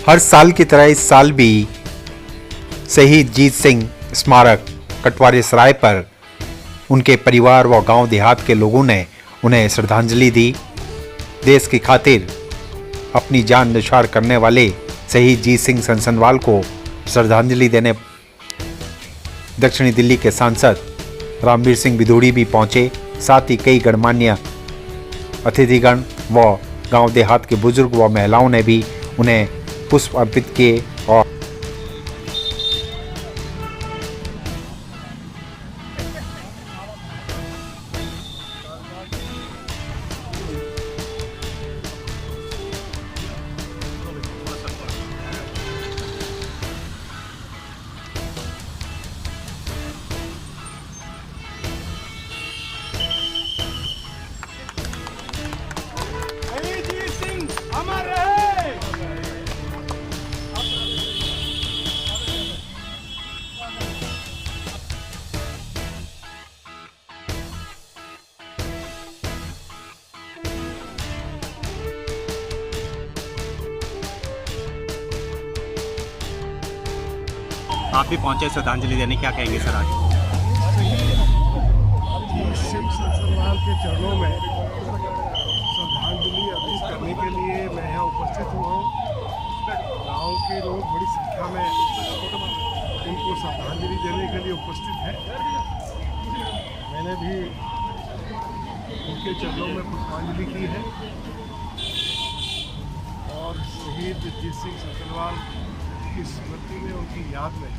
हर साल की तरह इस साल भी शहीद जीत सिंह स्मारक कटवारी सराय पर उनके परिवार व गांव देहात के लोगों ने उन्हें श्रद्धांजलि दी। देश की खातिर अपनी जान न्यौछावर करने वाले शहीद जीत सिंह सनसनवाल को श्रद्धांजलि देने दक्षिणी दिल्ली के सांसद रामवीर सिंह बिधूड़ी भी पहुंचे। साथ ही कई गणमान्य अतिथिगण व गांव देहात के बुजुर्ग व महिलाओं ने भी उन्हें पुष्प अर्पित किए और आप भी पहुंचे श्रद्धांजलि देने, क्या कहेंगे सर आज? जीत सिंह सनसनवाल के चरणों में श्रद्धांजलि अर्पित करने के लिए मैं यहाँ उपस्थित हुआ हूँ। गाँव के लोग बड़ी संख्या में उनको श्रद्धांजलि देने के लिए उपस्थित हैं। मैंने भी उनके चरणों में पुष्पांजलि की है और शहीद जीत सिंह सनसनवाल की स्मृति में, उनकी याद में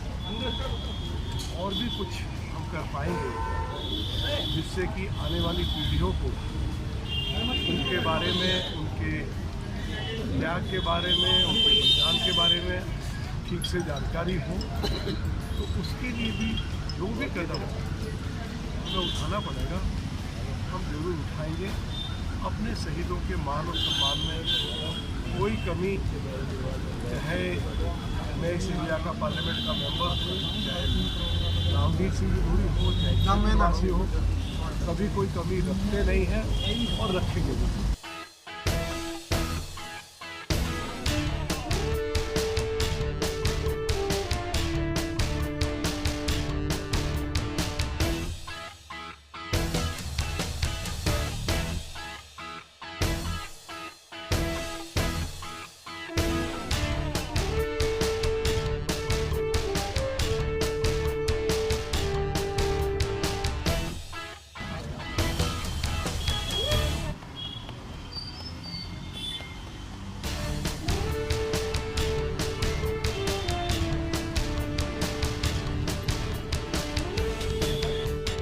और भी कुछ हम कर पाएंगे जिससे कि आने वाली पीढ़ियों को उनके बारे में, उनके त्याग के बारे में, उनके बलिदान के बारे में ठीक से जानकारी हो। तो उसके लिए भी जो भी कदम हमें उठाना पड़ेगा हम जरूर उठाएंगे। अपने शहीदों के मान और सम्मान में कोई कमी, चाहे मैं इस एरिया का पार्लियामेंट का मेंबर हूँ, चाहे रामवीर सिंह बिधूड़ी हो, चाहे नामेवासी हो, कभी कोई कमी रखते नहीं है और रखेंगे नहीं।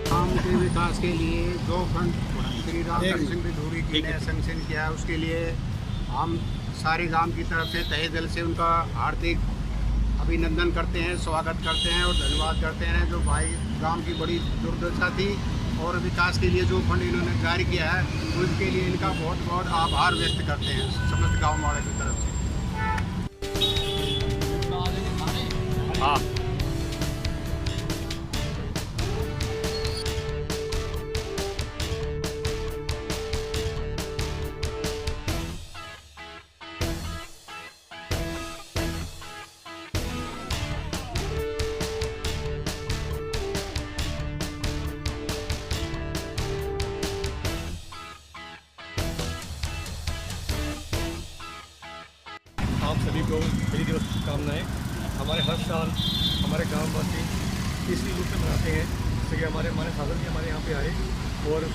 गाँव के विकास के लिए जो फंड श्री रामवीर सिंह बिधूड़ी जी ने सैंक्शन किया है उसके लिए हम सारे गांव की तरफ से तहे दिल से उनका हार्दिक अभिनंदन करते हैं, स्वागत करते हैं और धन्यवाद करते हैं। जो भाई गांव की बड़ी दुर्दशा थी और विकास के लिए जो फंड इन्होंने जारी किया है उसके लिए इनका बहुत बहुत आभार व्यक्त करते हैं समस्त गाँव वाले की तरफ से। हाँ, आप सभी को शहीद दिवस की शुभकामनाएँ। हमारे हर साल हमारे गाँववासी इसी रूप में मनाते हैं जैसे कि हमारे सांसद भी हमारे यहाँ पे आए और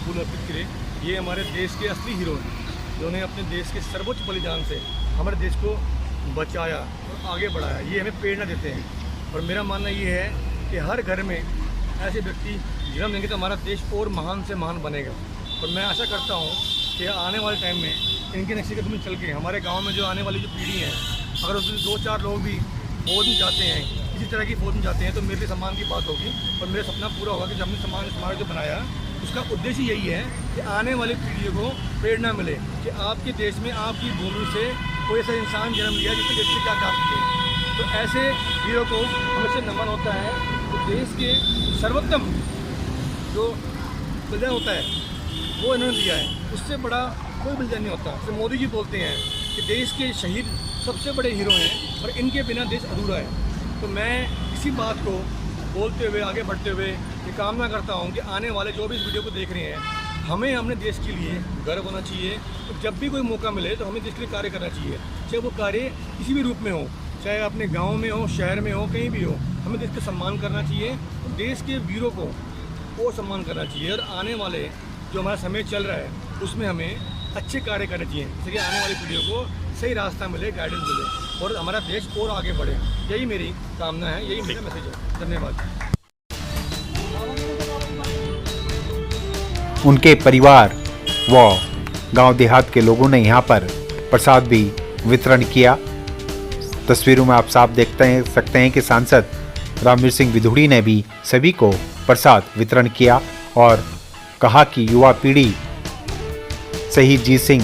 फूल अर्पित करे। ये हमारे देश के असली हीरो हैं जिन्होंने अपने देश के सर्वोच्च बलिदान से हमारे देश को बचाया और आगे बढ़ाया। ये हमें प्रेरणा देते हैं और मेरा मानना ये है कि हर घर में ऐसे व्यक्ति जन्म लेंगे तो हमारा देश और महान से महान बनेगा। और मैं आशा करता हूँ कि आने वाले टाइम में इनके नक्शे में चल के हमारे गांव में जो आने वाली जो पीढ़ी है, अगर उसमें 2-4 लोग भी फौज में जाते हैं, इसी तरह की फौज में जाते हैं तो मेरे लिए सम्मान की बात होगी और मेरा सपना पूरा होगा कि जब हमने सम्मान स्मारक जो बनाया उसका उद्देश्य यही है कि आने वाली पीढ़ियों को प्रेरणा मिले कि आपके देश में आपकी भूमि से कोई ऐसा इंसान जन्म लिया जिससे देश में क्या कर सके। तो ऐसे हीरो को हमेशा नमन होता है। तो देश के सर्वोत्तम जो बलिदान होता है वो इन्होंने दिया है, उससे बड़ा कोई बलिदान नहीं होता। जैसे मोदी जी बोलते हैं कि देश के शहीद सबसे बड़े हीरो हैं और इनके बिना देश अधूरा है। तो मैं इसी बात को बोलते हुए आगे बढ़ते हुए ये कामना करता हूँ कि आने वाले जो भी इस वीडियो को देख रहे हैं, हमें अपने देश के लिए गर्व होना चाहिए। तो जब भी कोई मौका मिले तो हमें देश के लिए कार्य करना चाहिए, चाहे वो कार्य किसी भी रूप में हो, चाहे अपने गांव में हो, शहर में हो, कहीं भी हो, हमें देश का सम्मान करना चाहिए। तो देश के वीरों को वो सम्मान करना चाहिए और आने वाले जो हमारा समय चल रहा है उसमें हमें अच्छे कार्य करने चाहिए, जिससे कि आने वाली पीढ़ियों को सही रास्ता मिले, गाइडेंस मिले और हमारा देश और आगे बढ़े। यही मेरी कामना है, यही मेरा मैसेज है। धन्यवाद। उनके परिवार व गांव देहात के लोगों ने यहां पर प्रसाद भी वितरण किया। तस्वीरों में आप साफ सकते हैं कि सांसद रामवीर सिंह विधुड़ी ने भी सभी को प्रसाद वितरण किया और कहा कि युवा पीढ़ी शहीद जीत सिंह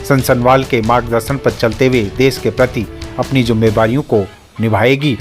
सनसनवाल के मार्गदर्शन पर चलते हुए देश के प्रति अपनी जिम्मेदारियों को निभाएगी।